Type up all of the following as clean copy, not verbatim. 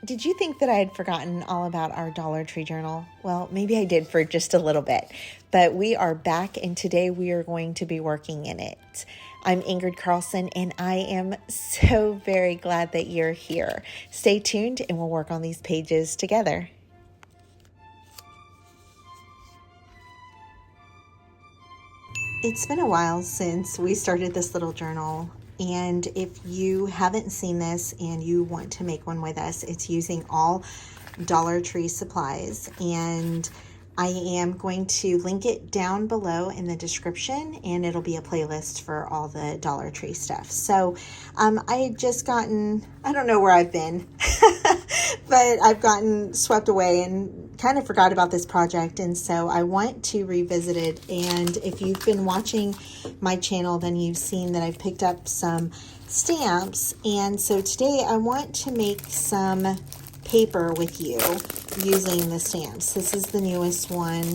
Did you think that I had forgotten all about our Dollar Tree journal? Well, maybe I did for just a little bit, but we are back and today we are going to be working in it. I'm Ingrid Carlsen and I am so very glad that you're here. Stay tuned and we'll work on these pages together. It's been a while since we started this little journal. And if you haven't seen this and you want to make one with us, it's using all Dollar Tree supplies. And I am going to link it down below in the description, and it'll be a playlist for all the Dollar Tree stuff. So I had just gotten, I don't know where I've been, but I've gotten swept away and kind of forgot about this project. And so I want to revisit it. And if you've been watching my channel, then you've seen that I've picked up some stamps. And so today I want to make some paper with you using the stamps. This is the newest one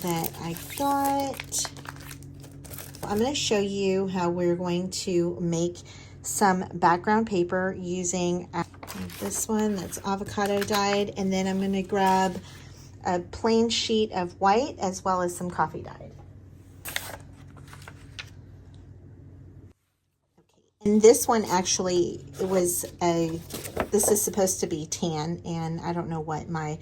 that I got. I'm going to show you how we're going to make some background paper using this one that's avocado dyed, and then I'm going to grab a plain sheet of white as well as some coffee dyed. And this one actually, this is supposed to be tan, and I don't know what, my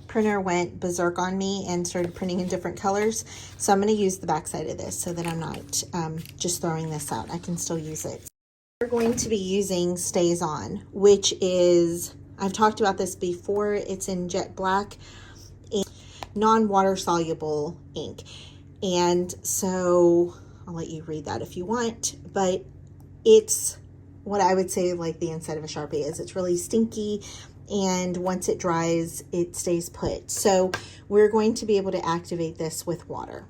printer went berserk on me and started printing in different colors. So I'm going to use the back side of this so that I'm not just throwing this out. I can still use it. We're going to be using Stays On, which is, I've talked about this before, it's in jet black and non-water soluble ink. And so I'll let you read that if you want, but it's what I would say like the inside of a Sharpie is. It's really stinky, and once it dries, it stays put. So we're going to be able to activate this with water.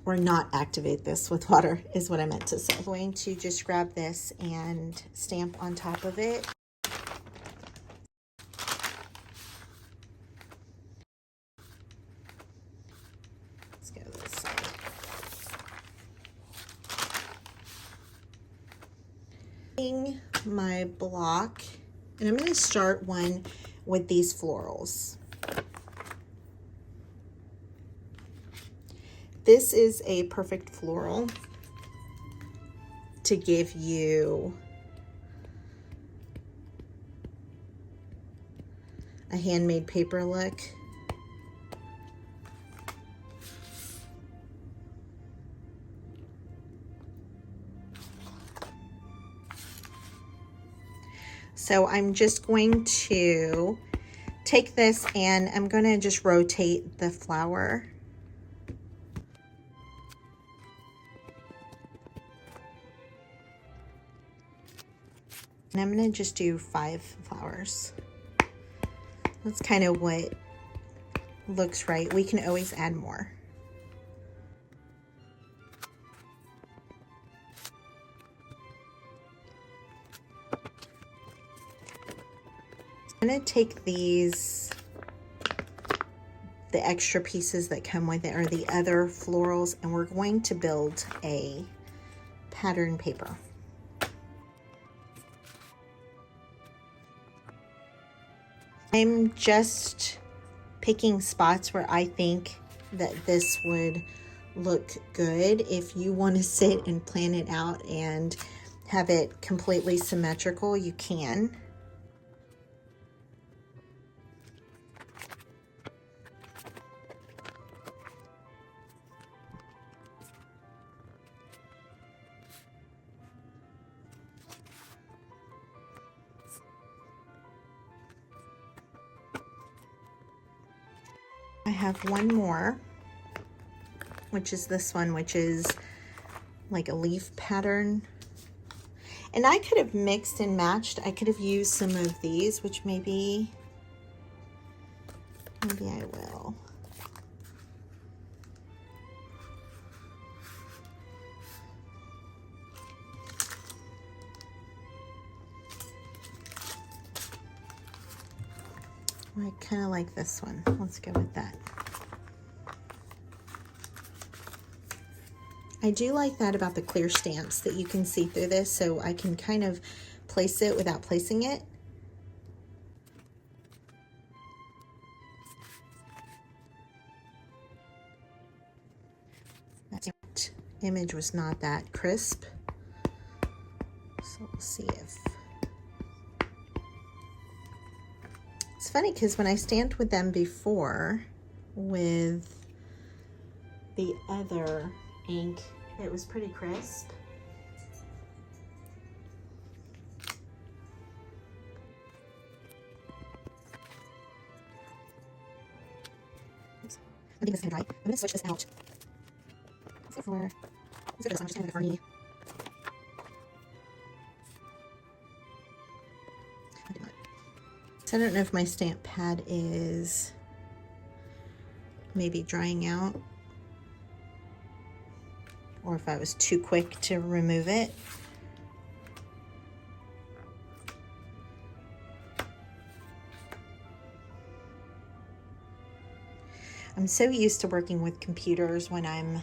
Or not activate this with water is what I meant to say. I'm going to just grab this and stamp on top of it. Let's go this side. My block, and I'm going to start one with these florals. This is a perfect floral to give you a handmade paper look. So I'm just going to take this and I'm going to just rotate the flower. And I'm going to just do 5 flowers. That's kind of what looks right. We can always add more. I'm going to take these, the extra pieces that come with it, or the other florals, and we're going to build a pattern paper. I'm just picking spots where I think that this would look good. If you want to sit and plan it out and have it completely symmetrical, you can. I have one more, which is this one, which is like a leaf pattern. And I could have mixed and matched. I could have used some of these, which maybe I will. I kind of like this one. Let's go with that. I do like that about the clear stamps, that you can see through this, so I can kind of place it without placing it. That image was not that crisp. So we'll see if... It's funny because when I stamped with them before with the other ink, it was pretty crisp. I think this is gonna dry. I'm gonna switch this out. Let's go for this one. I'm just gonna go for me. So I don't know if my stamp pad is maybe drying out, or if I was too quick to remove it. I'm so used to working with computers when I'm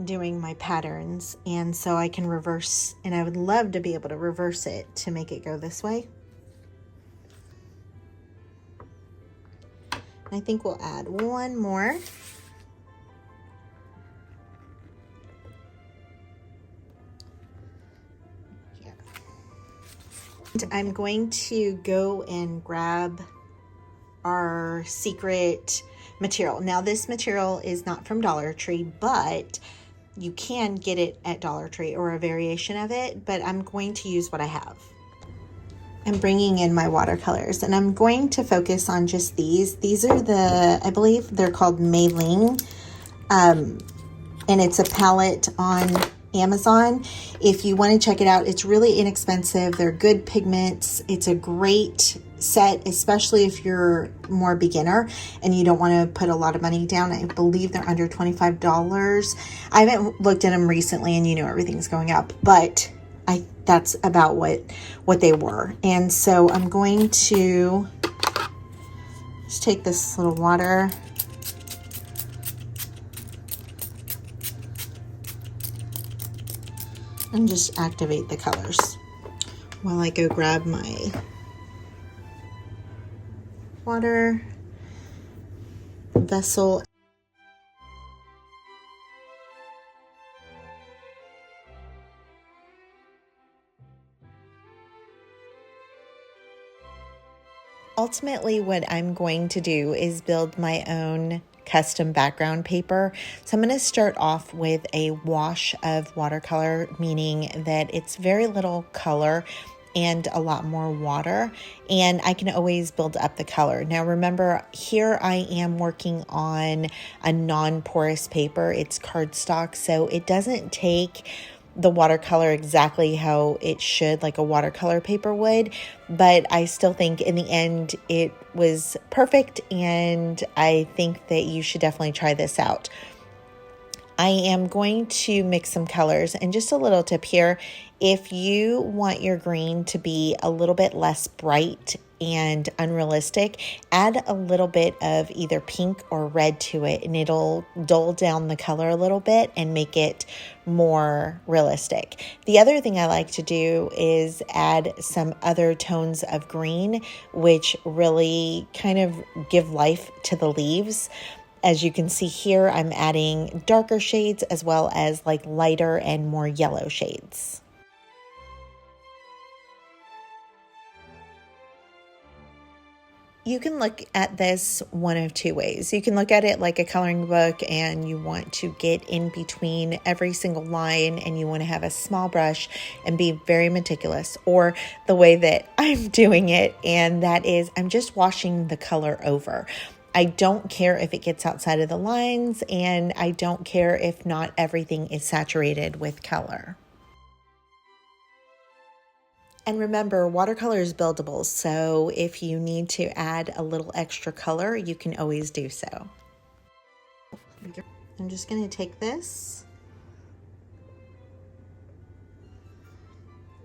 doing my patterns, and so I can reverse, and I would love to be able to reverse it to make it go this way. I think we'll add one more. Here. I'm going to go and grab our secret material. Now this material is not from Dollar Tree, but you can get it at Dollar Tree or a variation of it, but I'm going to use what I have. I'm bringing in my watercolors, and I'm going to focus on just these. These are the, I believe they're called Mei-ling, and it's a palette on Amazon. If you want to check it out, it's really inexpensive. They're good pigments. It's a great set, especially if you're more beginner and you don't want to put a lot of money down. I believe they're under $25. I haven't looked at them recently, and you know everything's going up, but that's about what they were. And so I'm going to just take this little water and just activate the colors while I go grab my water vessel. Ultimately, what I'm going to do is build my own custom background paper. So I'm going to start off with a wash of watercolor, meaning that it's very little color and a lot more water, and I can always build up the color. Now remember, here I am working on a non-porous paper. It's cardstock, so it doesn't take the watercolor exactly how it should, like a watercolor paper would, but I still think in the end it was perfect, and I think that you should definitely try this out. I am going to mix some colors, and just a little tip here, if you want your green to be a little bit less bright and unrealistic, add a little bit of either pink or red to it, and it'll dull down the color a little bit and make it more realistic. The other thing I like to do is add some other tones of green, which really kind of give life to the leaves. As you can see here, I'm adding darker shades as well as like lighter and more yellow shades. You can look at this one of two ways. You can look at it like a coloring book, and you want to get in between every single line, and you want to have a small brush and be very meticulous, or the way that I'm doing it, and that is I'm just washing the color over. I don't care if it gets outside of the lines, and I don't care if not everything is saturated with color. And remember, watercolor is buildable, so if you need to add a little extra color, you can always do so. I'm just going to take this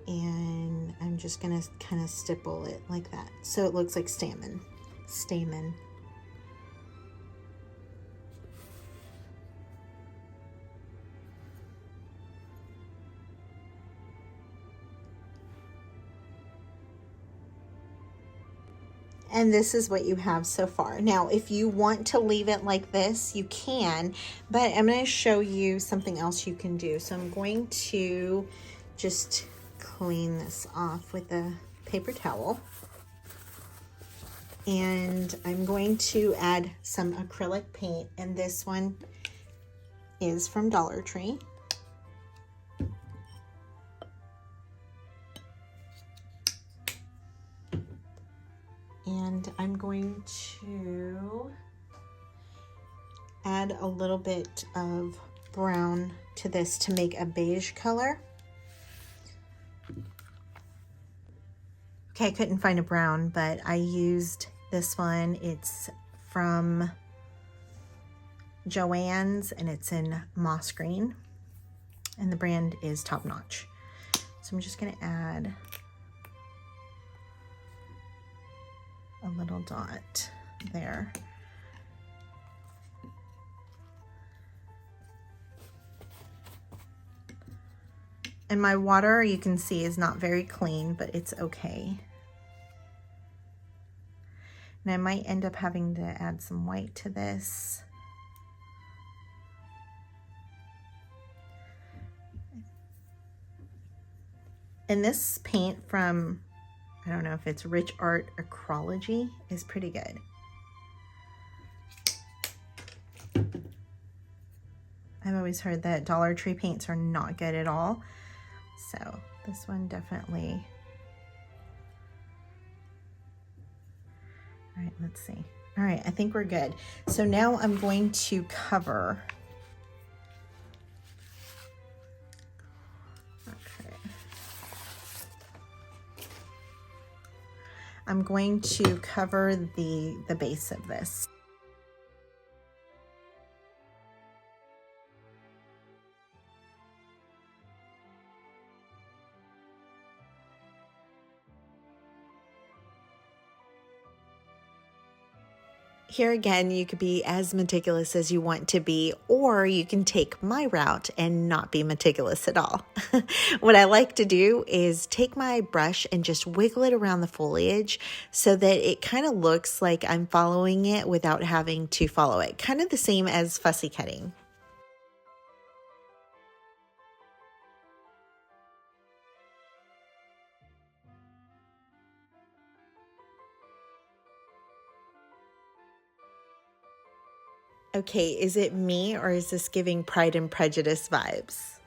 and I'm just going to kind of stipple it like that, so it looks like stamen. And this is what you have so far. Now, if you want to leave it like this, you can, but I'm going to show you something else you can do. So I'm going to just clean this off with a paper towel. And I'm going to add some acrylic paint, and this one is from Dollar Tree. And I'm going to add a little bit of brown to this to make a beige color. Okay, I couldn't find a brown, but I used this one. It's from Joann's and it's in moss green, and the brand is Top Notch. So I'm just gonna add a little dot there. And my water, you can see, is not very clean, but it's okay. And I might end up having to add some white to this. And this paint from, I don't know if it's Rich Art Acrology, is pretty good. I've always heard that Dollar Tree paints are not good at all. So this one definitely. All right, let's see. All right, I think we're good. So now I'm going to cover. Okay. I'm going to cover the base of this. Here again, you could be as meticulous as you want to be, or you can take my route and not be meticulous at all. What I like to do is take my brush and just wiggle it around the foliage so that it kind of looks like I'm following it without having to follow it. Kind of the same as fussy cutting. Okay, is it me or is this giving Pride and Prejudice vibes?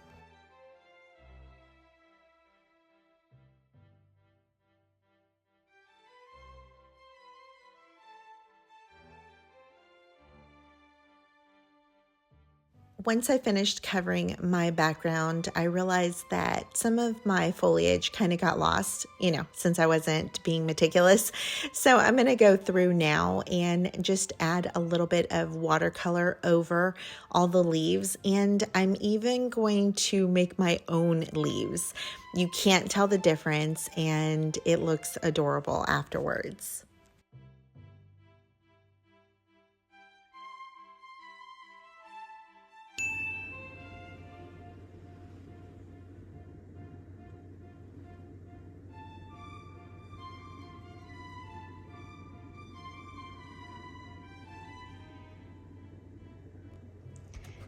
Once I finished covering my background, I realized that some of my foliage kind of got lost, since I wasn't being meticulous. So I'm going to go through now and just add a little bit of watercolor over all the leaves. And I'm even going to make my own leaves. You can't tell the difference, and it looks adorable afterwards.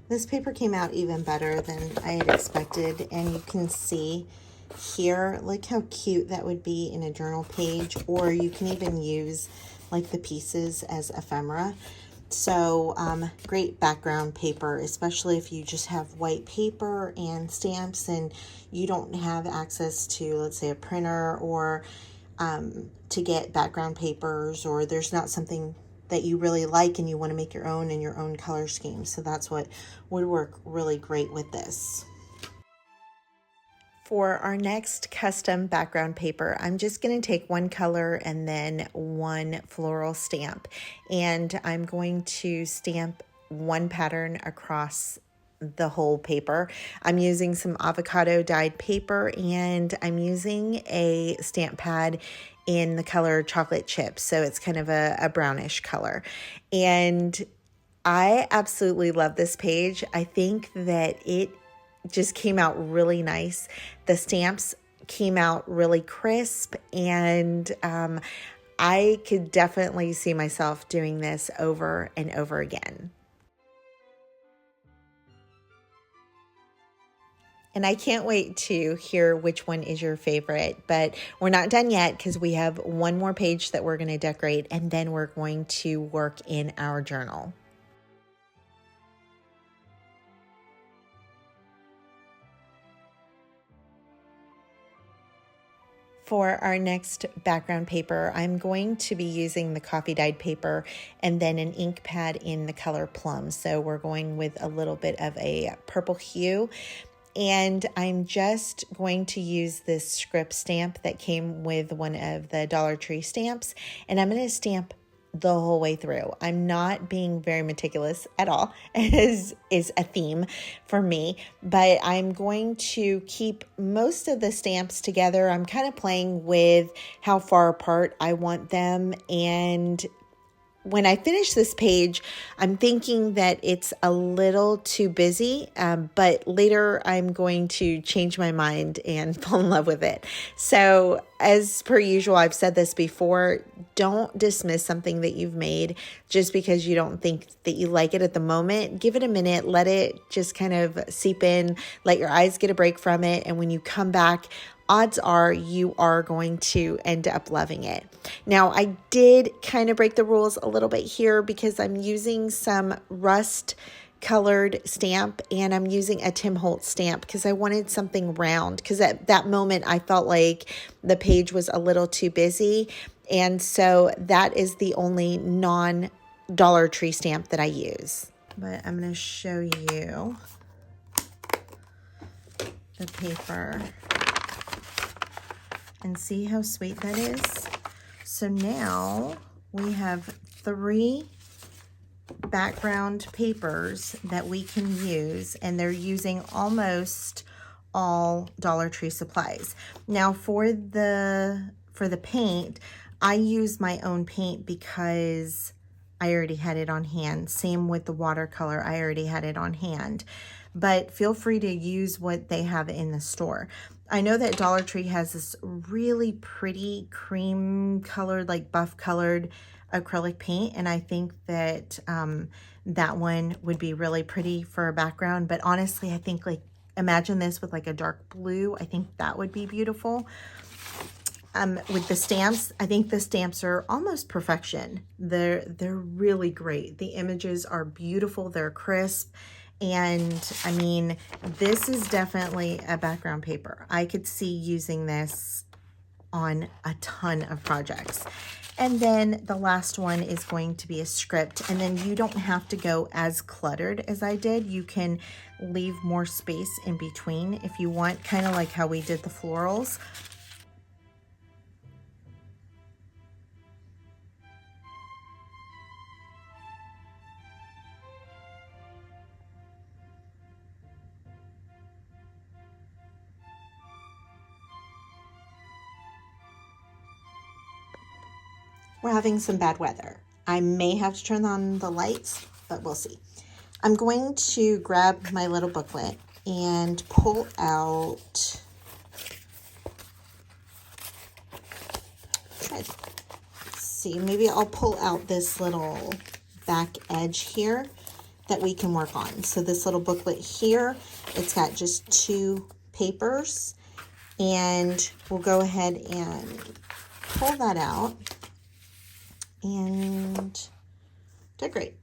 This paper came out even better than I had expected, and you can see here, look how cute that would be in a journal page, or you can even use like the pieces as ephemera. So great background paper, especially if you just have white paper and stamps and you don't have access to, let's say, a printer or to get background papers, or there's not something that you really like and you want to make your own in your own color scheme. So that's what would work really great with this. For our next custom background paper, I'm just going to take one color and then one floral stamp. And I'm going to stamp one pattern across the whole paper. I'm using some avocado dyed paper, and I'm using a stamp pad in the color chocolate chip. So it's kind of a brownish color. And I absolutely love this page. I think that it just came out really nice. The stamps came out really crisp, and I could definitely see myself doing this over and over again. And I can't wait to hear which one is your favorite, but we're not done yet because we have one more page that we're going to decorate, and then we're going to work in our journal. For our next background paper, I'm going to be using the coffee dyed paper and then an ink pad in the color plum. So we're going with a little bit of a purple hue. And I'm just going to use this script stamp that came with one of the Dollar Tree stamps. And I'm going to stamp the whole way through. I'm not being very meticulous at all, as is a theme for me, but I'm going to keep most of the stamps together. I'm kind of playing with how far apart I want them, and when I finish this page, I'm thinking that it's a little too busy, but later I'm going to change my mind and fall in love with it. So as per usual, I've said this before, don't dismiss something that you've made just because you don't think that you like it at the moment. Give it a minute, let it just kind of seep in, let your eyes get a break from it. And when you come back, odds are you are going to end up loving it. Now, I did kind of break the rules a little bit here because I'm using some rust colored stamp and I'm using a Tim Holtz stamp because I wanted something round, because at that moment I felt like the page was a little too busy. And so that is the only non-Dollar Tree stamp that I use. But I'm going to show you the paper and see how sweet that is. So now we have 3 background papers that we can use, and they're using almost all Dollar Tree supplies. Now for the paint, I use my own paint because I already had it on hand. Same with the watercolor, I already had it on hand. But feel free to use what they have in the store. I know that Dollar Tree has this really pretty cream colored, like buff colored acrylic paint, and I think that that one would be really pretty for a background. But honestly, I think, like, imagine this with like a dark blue. I think that would be beautiful. With the stamps, I think the stamps are almost perfection. They're really great. The images are beautiful. They're crisp. And I mean, this is definitely a background paper. I could see using this on a ton of projects. And then the last one is going to be a script. And then you don't have to go as cluttered as I did. You can leave more space in between if you want, kind of like how we did the florals. We're having some bad weather. I may have to turn on the lights, but we'll see. I'm going to grab my little booklet and pull out, let's see, maybe I'll pull out this little back edge here that we can work on. So this little booklet here, it's got just 2 papers, and we'll go ahead and pull that out and decorate.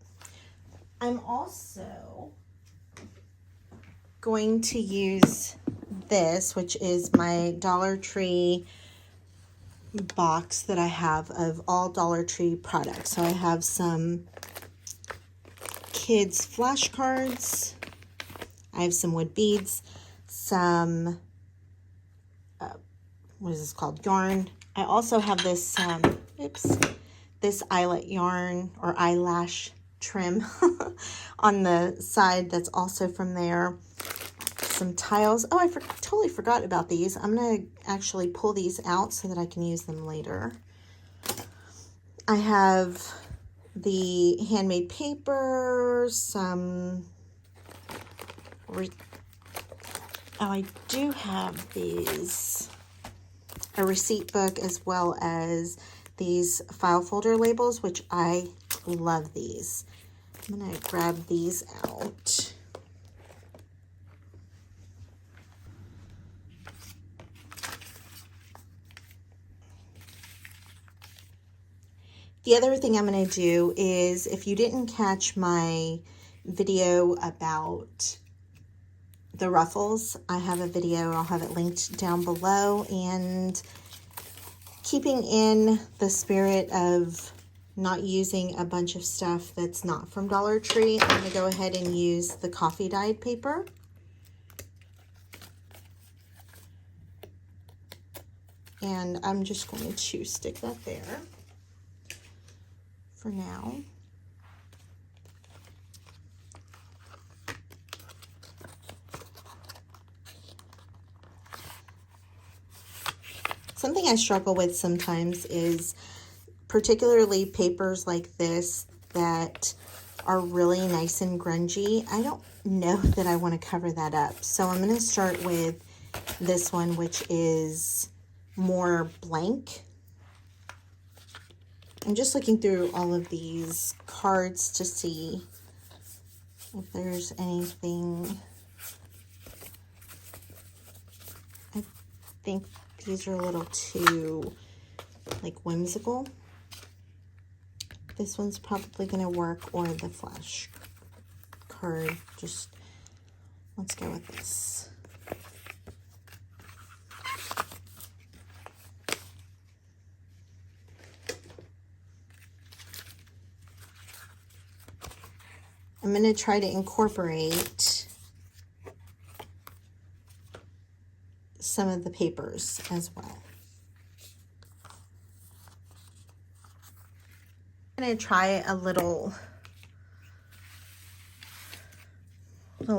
I'm also going to use this, which is my Dollar Tree box that I have of all Dollar Tree products. So I have some kids flashcards, I have some wood beads, some what is this called, yarn. I also have this this eyelet yarn or eyelash trim on the side that's also from there. Some tiles. Oh, I totally forgot about these. I'm going to actually pull these out so that I can use them later. I have the handmade paper, some... I do have these, a receipt book, as well as these file folder labels, which I love these. I'm gonna grab these out. The other thing I'm going to do is, if you didn't catch my video about the ruffles, I have a video, I'll have it linked down below, and keeping in the spirit of not using a bunch of stuff that's not from Dollar Tree, I'm going to go ahead and use the coffee dyed paper. And I'm just going to stick that there for now. Something I struggle with sometimes is particularly papers like this that are really nice and grungy. I don't know that I want to cover that up. So I'm going to start with this one, which is more blank. I'm just looking through all of these cards to see if there's anything. I think these are a little too, like, whimsical. This one's probably going to work, or the flash card. Just, let's go with this. I'm going to try to incorporate some of the papers as well. I'm going to try a little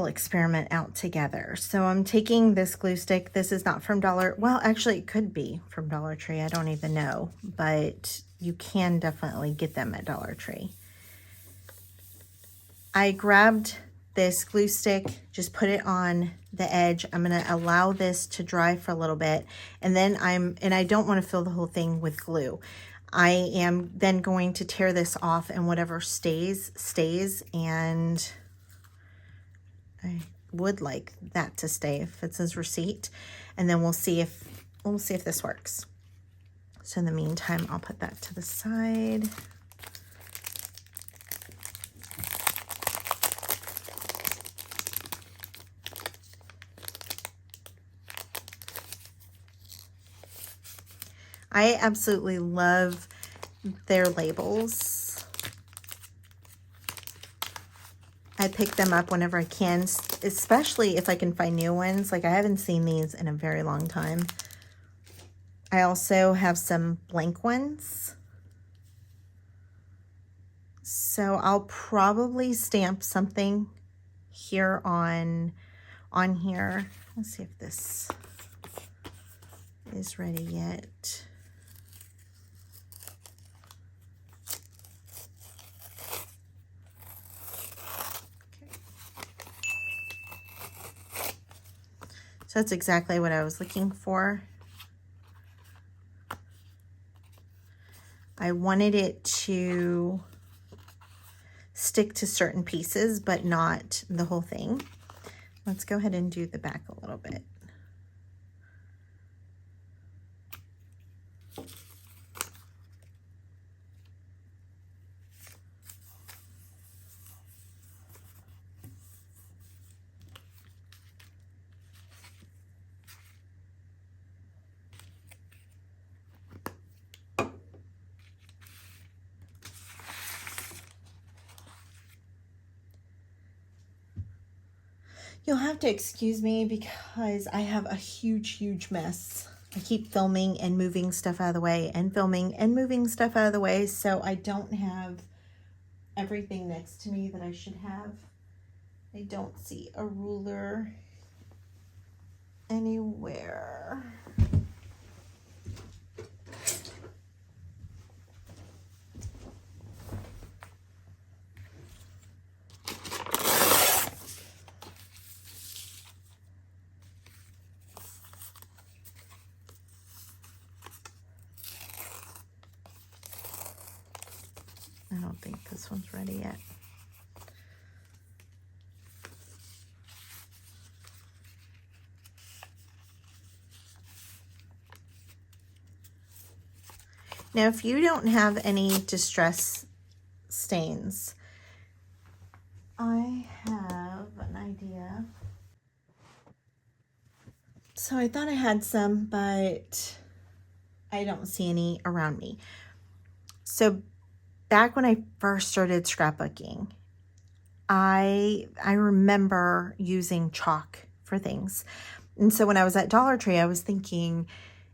experiment out together. So I'm taking this glue stick. This is not from well, actually it could be from Dollar Tree. I don't even know, but you can definitely get them at Dollar Tree. I grabbed this glue stick, just put it on the edge. I'm going to allow this to dry for a little bit, and then I don't want to fill the whole thing with glue. I am then going to tear this off, and whatever stays, and I would like that to stay if it says receipt, and then we'll see if this works. So in the meantime, I'll put that to the side. I absolutely love their labels. I pick them up whenever I can, especially if I can find new ones. Like, I haven't seen these in a very long time. I also have some blank ones. So I'll probably stamp something here on here. Let's see if this is ready yet. So that's exactly what I was looking for. I wanted it to stick to certain pieces, but not the whole thing. Let's go ahead and do the back a little bit. You'll have to excuse me because I have a huge mess. I keep filming and moving stuff out of the way, and filming and moving stuff out of the way, so I don't have everything next to me that I should have. I don't see a ruler anywhere. I don't think this one's ready yet. Now, if you don't have any distress stains, I have an idea. So I thought I had some, but I don't see any around me. So back when I first started scrapbooking, I remember using chalk for things. And so when I was at Dollar Tree, I was thinking,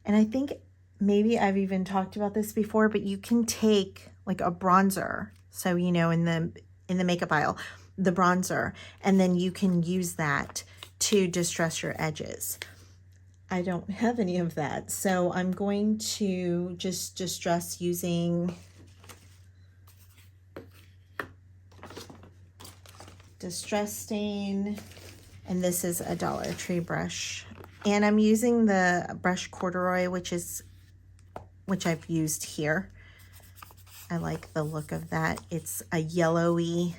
and I think maybe I've even talked about this before, but you can take like a bronzer. So, you know, in the makeup aisle, the bronzer, and then you can use that to distress your edges. I don't have any of that. So I'm going to just distress using Distress Stain. And this is a Dollar Tree brush. And I'm using the brush corduroy, which I've used here. I like the look of that. It's a yellowy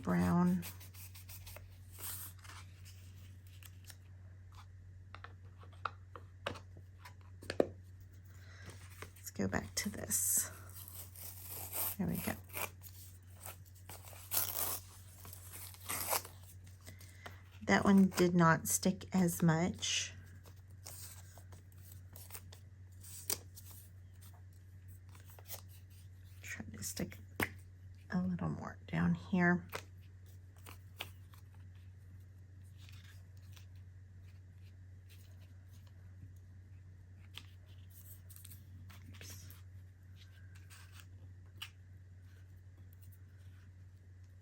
brown. Let's go back to this. There we go. That one did not stick as much. Try to stick a little more down here. Oops.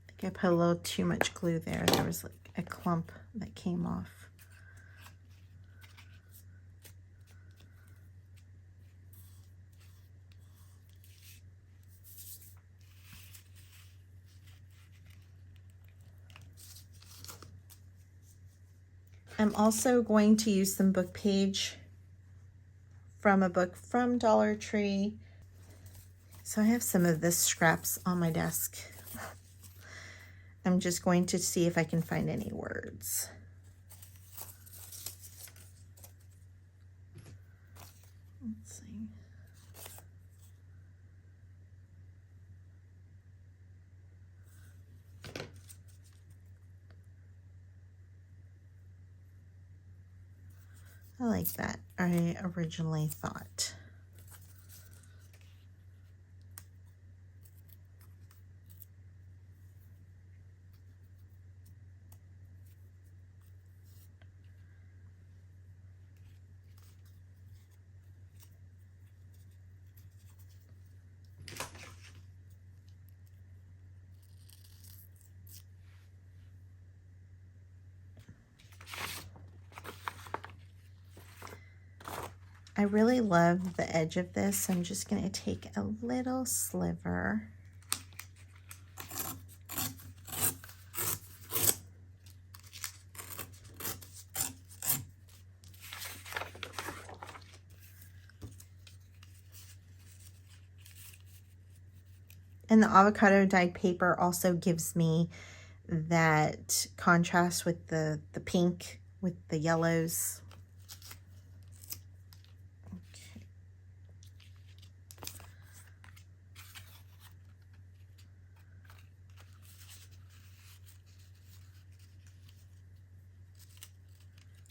I think I put a little too much glue there. There was like a clump that came off. I'm also going to use some book page from a book from Dollar Tree. So I have some of this scraps on my desk. I'm just going to see if I can find any words. Let's see. I like that. I originally thought. I really love the edge of this. I'm just going to take a little sliver. And the avocado dyed paper also gives me that contrast with the pink with the yellows. Okay.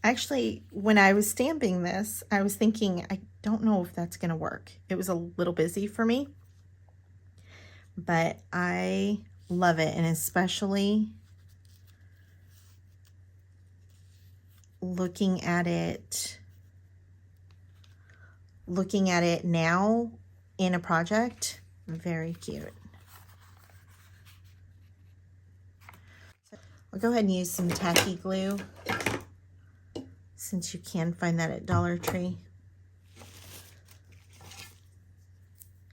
Actually, when I was stamping this, I was thinking, I don't know if that's going to work. It was a little busy for me, but I love it. And especially looking at it now in a project, very cute. I'll go ahead and use some tacky glue since you can find that at Dollar Tree.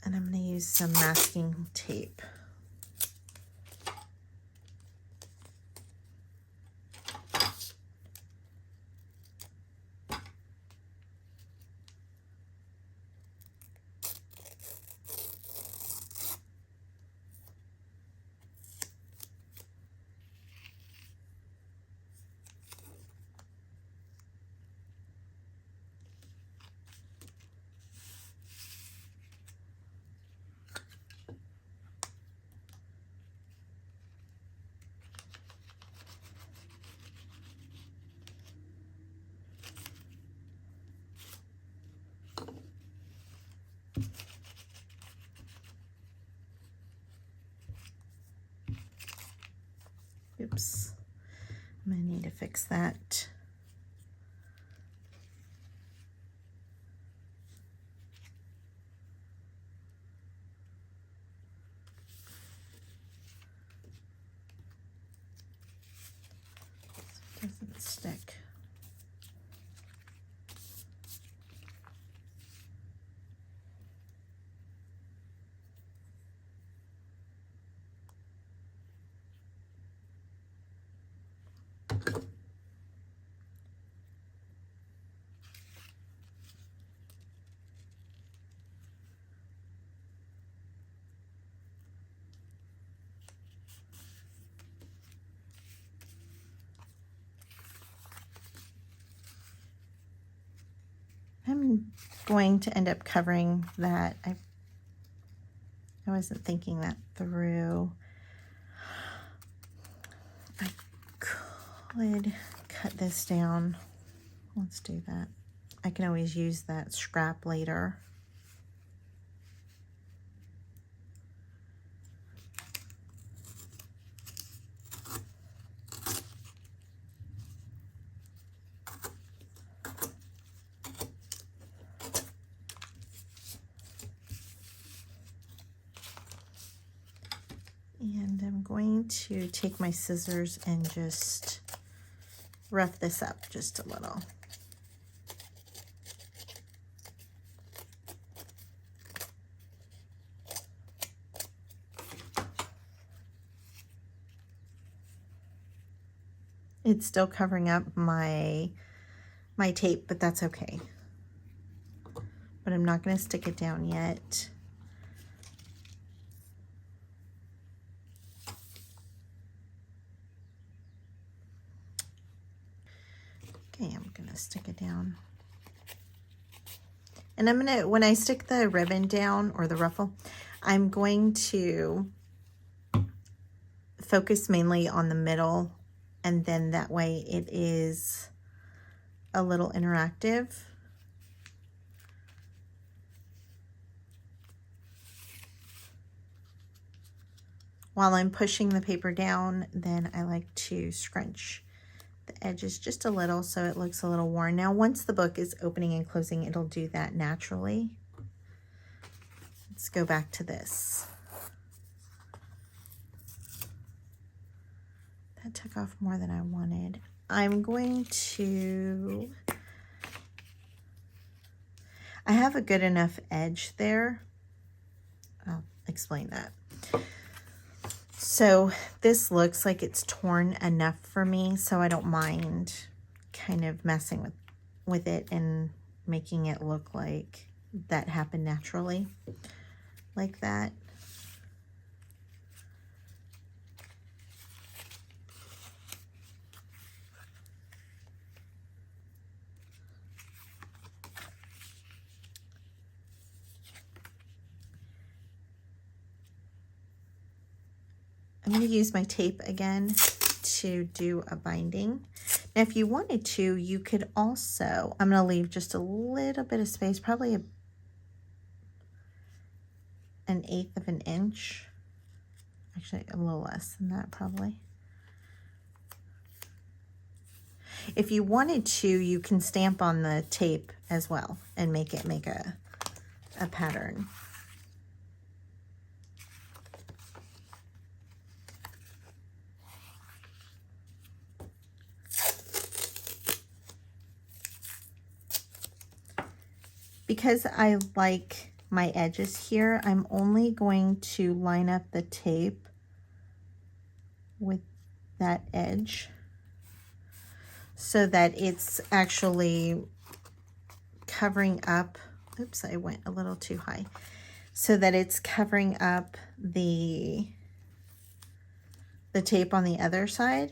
And I'm going to use some masking tape. I'm gonna need to fix that. So it doesn't stick. I'm going to end up covering that. I wasn't thinking that through. I could cut this down. Let's do that. I can always use that scrap later. And I'm going to take my scissors and just rough this up just a little. It's still covering up my tape, but that's okay. But I'm not going to stick it down yet. Okay, I'm going to stick it down. And I'm going to, when I stick the ribbon down or the ruffle, I'm going to focus mainly on the middle, and then that way it is a little interactive. While I'm pushing the paper down, then I like to scrunch the edges just a little so it looks a little worn. Now, once the book is opening and closing, it'll do that naturally. Let's go back to this. That took off more than I wanted. I'm going to, I have a good enough edge there. I'll explain that. So this looks like it's torn enough for me, so I don't mind kind of messing with it and making it look like that happened naturally, like that. I'm going to use my tape again to do a binding. Now, if you wanted to, you could also, I'm going to leave just a little bit of space, probably an 1/8 of an inch. Actually, a little less than that, probably. If you wanted to, you can stamp on the tape as well and make a pattern. Because I like my edges here, I'm only going to line up the tape with that edge so that it's actually covering up, oops, I went a little too high, so that it's covering up the tape on the other side.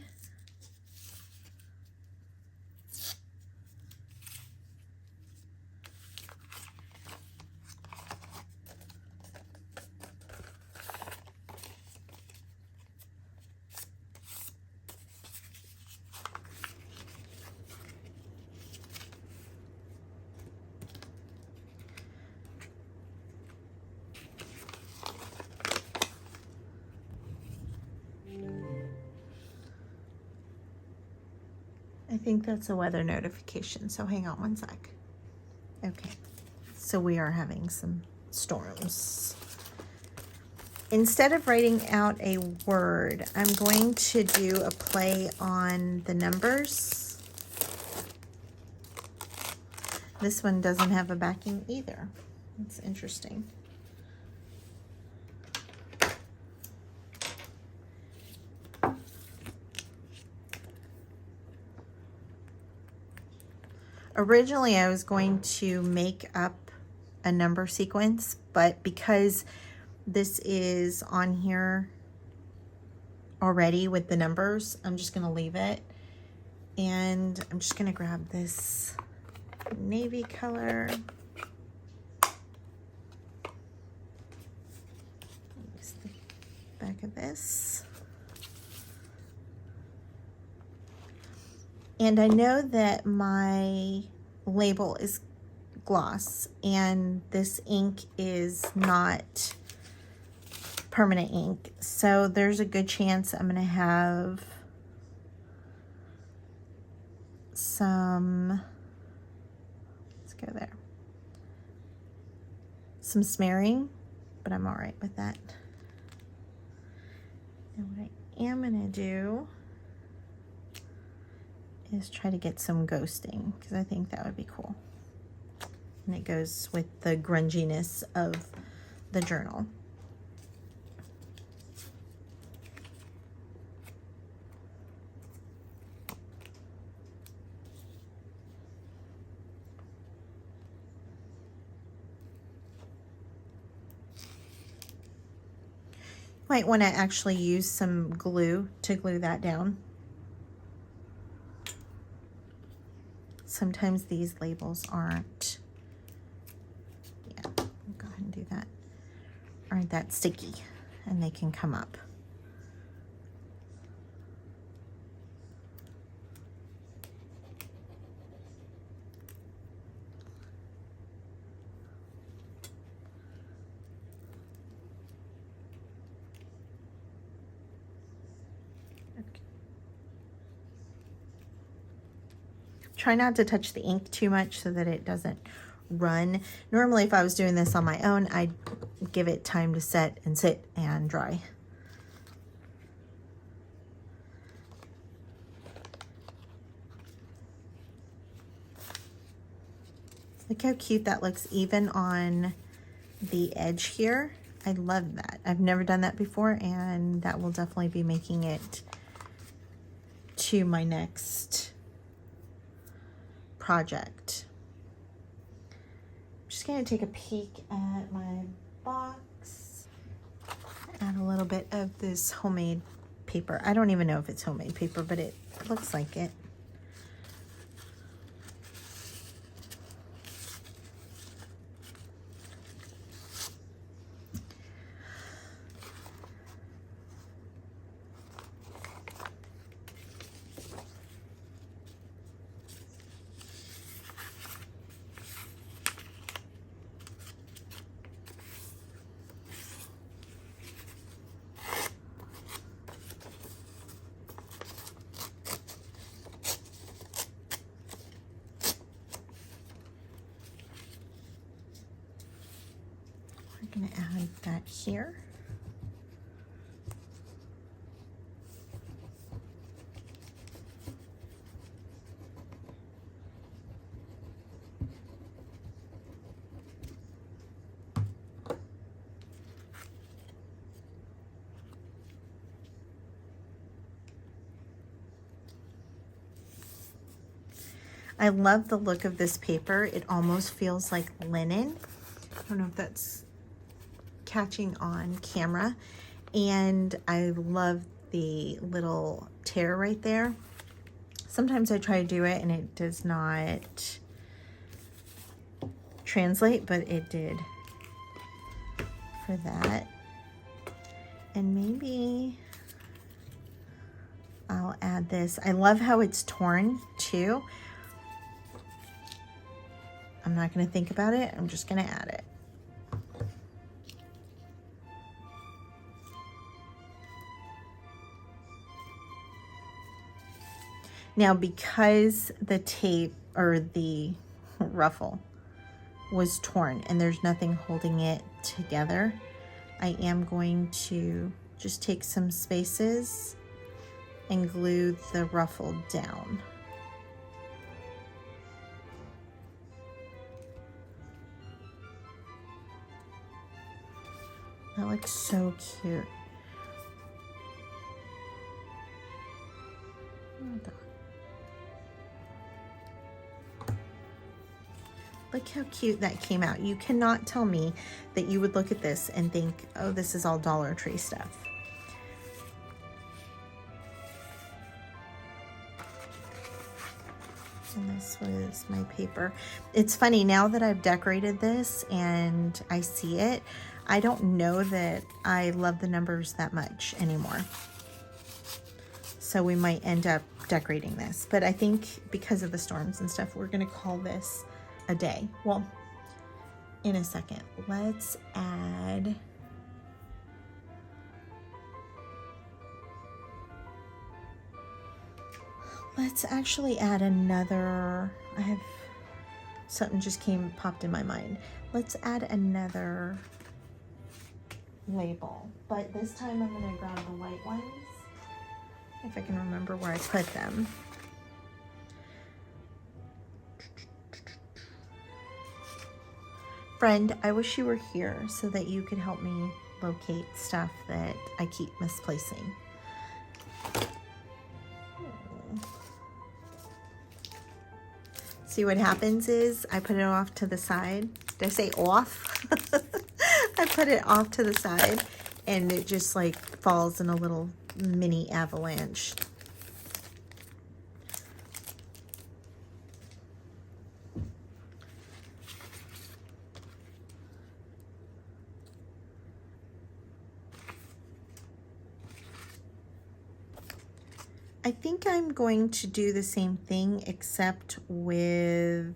think that's a weather notification, so hang on one sec. Okay, so we are having some storms. Instead of writing out a word, I'm going to do a play on the numbers. This one doesn't have a backing either. That's interesting. Originally, I was going to make up a number sequence, but because this is on here already with the numbers, I'm just going to leave it. And I'm just going to grab this navy color. Use the back of this. And I know that my label is gloss and this ink is not permanent ink. So there's a good chance I'm going to have some, let's go there, some smearing, but I'm all right with that. And what I am going to do is try to get some ghosting, because I think that would be cool. And it goes with the grunginess of the journal. Might want to actually use some glue to glue that down. Sometimes these labels aren't, yeah, I'll go ahead and do that, aren't that sticky, and they can come up. Try not to touch the ink too much so that it doesn't run. Normally, if I was doing this on my own, I'd give it time to set and sit and dry. Look how cute that looks even on the edge here. I love that. I've never done that before, and that will definitely be making it to my next project. I'm just going to take a peek at my box. Add a little bit of this homemade paper. I don't even know if it's homemade paper, but it looks like it. We're going to add that here. I love the look of this paper. It almost feels like linen. I don't know if that's catching on camera. And I love the little tear right there. Sometimes I try to do it and it does not translate, but it did for that. And maybe I'll add this. I love how it's torn too. I'm not going to think about it. I'm just going to add it. Now, because the tape or the ruffle was torn and there's nothing holding it together, I am going to just take some spaces and glue the ruffle down. That looks so cute. Look how cute that came out. You cannot tell me that you would look at this and think, oh, this is all Dollar Tree stuff. And this was my paper. It's funny, now that I've decorated this and I see it, I don't know that I love the numbers that much anymore. So we might end up decorating this. But I think because of the storms and stuff, we're gonna call this a day. Well, in a second. Let's actually add another, something just popped in my mind. Let's add another label, but this time I'm gonna grab the white ones, if I can remember where I put them. Friend, I wish you were here so that you could help me locate stuff that I keep misplacing. See, what happens is I put it off to the side. Did I say off? I put it off to the side and it just like falls in a little mini avalanche. I think I'm going to do the same thing except with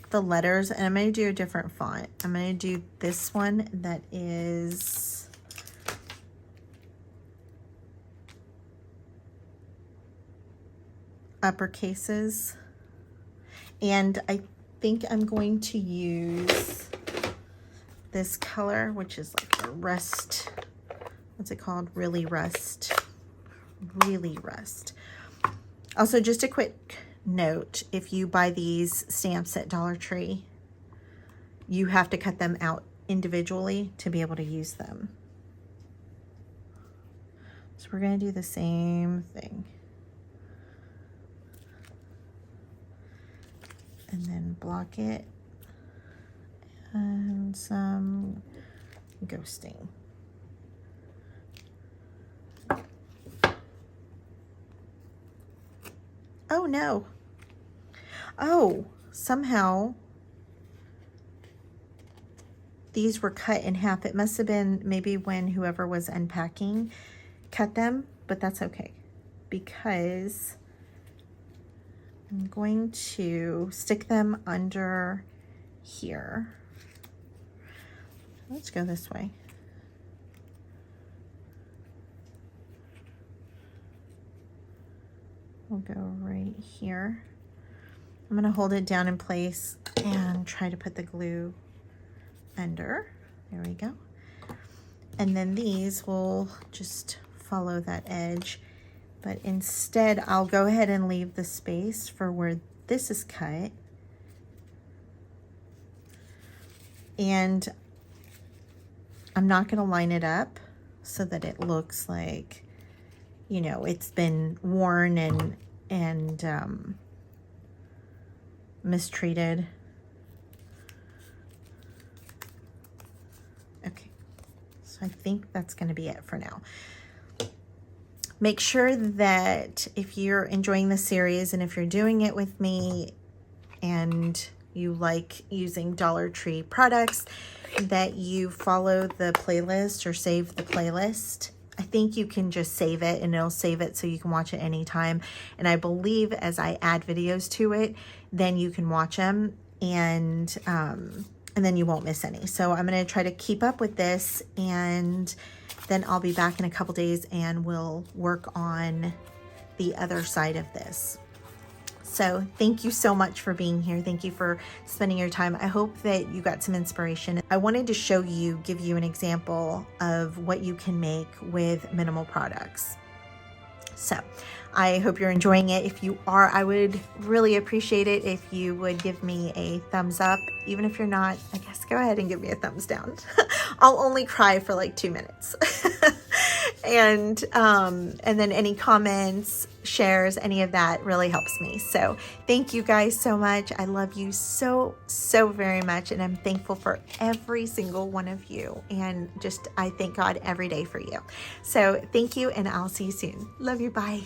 the letters, and I'm going to do a different font. I'm going to do this one that is uppercases, and I think I'm going to use this color, which is like a rust, what's it called? Really rust. Also, just a quick note, if you buy these stamps at Dollar Tree, you have to cut them out individually to be able to use them. So we're going to do the same thing. And then block it and some ghosting. Oh no. Oh, somehow these were cut in half. It must have been maybe when whoever was unpacking cut them, but that's okay because I'm going to stick them under here. Let's go this way. We'll go right here. I'm going to hold it down in place and try to put the glue under. There we go. And then these will just follow that edge. But instead, I'll go ahead and leave the space for where this is cut. And I'm not going to line it up so that it looks like, you know, it's been worn and mistreated. Okay, so I think that's going to be it for now. Make sure that if you're enjoying the series and if you're doing it with me and you like using Dollar Tree products, that you follow the playlist or save the playlist. I think you can just save it and it'll save it so you can watch it anytime. And I believe as I add videos to it, then you can watch them. And and then you won't miss any. So I'm going to try to keep up with this, and then I'll be back in a couple days and we'll work on the other side of this. So thank you so much for being here. Thank you for spending your time. I hope that you got some inspiration. I wanted to show you, give you an example of what you can make with minimal products. So I hope you're enjoying it. If you are, I would really appreciate it if you would give me a thumbs up. Even if you're not, I guess go ahead and give me a thumbs down. I'll only cry for like 2 minutes. And then any comments, shares, any of that really helps me. So thank you guys so much. I love you so, so very much. And I'm thankful for every single one of you. And just, I thank God every day for you. So thank you, and I'll see you soon. Love you. Bye.